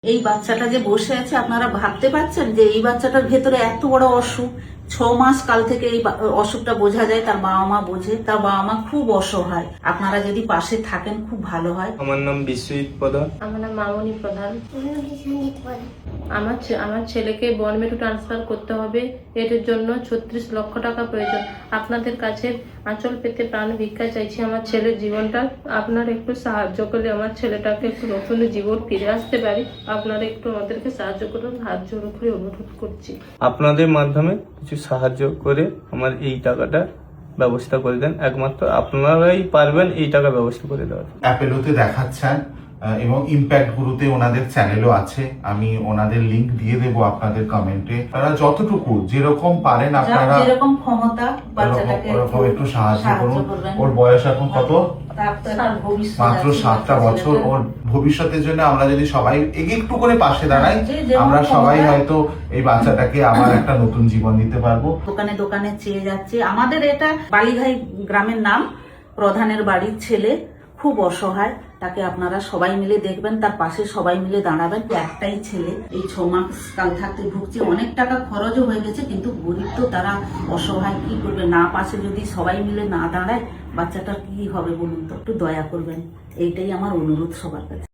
এই বাচ্চাটা যে বসে আছে আপনারা ভাবতে পারছেন যে এই বাচ্চাটার ভেতরে এত বড় অসুখ। 6 মাস কাল থেকে এই অসুখটা বোঝা যায়, তার বাবা মা বোঝে, তার বাবা মা খুব অসহায়। আপনারা যদি পাশে থাকেন খুব ভালো হয়। আমার নাম বিশ্বজিৎ প্রধান। আমার নাম মামনি প্রধান। আমার ছেলেকে বনমেটু ট্রান্সফার করতে হবে, এর জন্য 36 লক্ষ টাকা প্রয়োজন। আপনাদের কাছে আঁচল পেতে প্রাণ ভিক্ষা চাইছি। আমার ছেলের জীবনটা আপনারা একটু সাহায্য করলে আমার ছেলেটাকে একটু নতুন জীবন ফিরে আসতে পারি। আপনারা একটু আমাদেরকে সাহায্য করুন, হাত জোড়ো করে অনুরোধ করছি। আপনাদের মাধ্যমে কিছু সাহায্য করে আমার এই টাকাটা ব্যবস্থা করে দেন। একমাত্র আপনারাই পারবেন এই টাকা ব্যবস্থা করে দেওয়ার। অ্যাপেলোতে দেখাচ্ছেন এবং ইম্প্যাক্ট গুরুতে ওনাদের চ্যানেলও আছে, আমি ওনাদের লিংক দিয়ে দেবো আপনাদের কমেন্টে। তারা যতটুকু যেরকম পারেন আপনারা যেরকম ক্ষমতা বাচ্চাটাকে ওরকম একটু সাহায্য করুন। করবেন। ওর বয়স এখন কত? তার ভবিষ্যৎ মাত্র আছে 7টা বছর। ছেলেটার। ওর ভবিষ্যতের জন্য আমরা যদি সবাই একটু করে পাশে দাঁড়াই, যেমন আমরা সবাই ক্ষমতা। হয়তো এই বাচ্চাটাকে আবার একটা নতুন জীবন দিতে পারবো। দোকানে দোকানে চেয়ে যাচ্ছে। আমাদের এটা বালিঘাই গ্রামের নাম, প্রধানের বাড়ির ছেলে, খুব অসহায়। তাকে আপনারা সবাই মিলে দেখবেন, তার পাশে সবাই মিলে দাঁড়াবেন। একটাই ছেলে, এই 6 মাস কাল থাকতে ভুগছে, অনেক টাকা খরচও হয়ে গেছে, কিন্তু গরিব তো তারা অসহায়, কি করবে? না পাশে যদি সবাই মিলে না দাঁড়ায় বাচ্চাটার কি হবে বলুন তো? একটু দয়া করবেন, এইটাই আমার অনুরোধ সবার কাছে।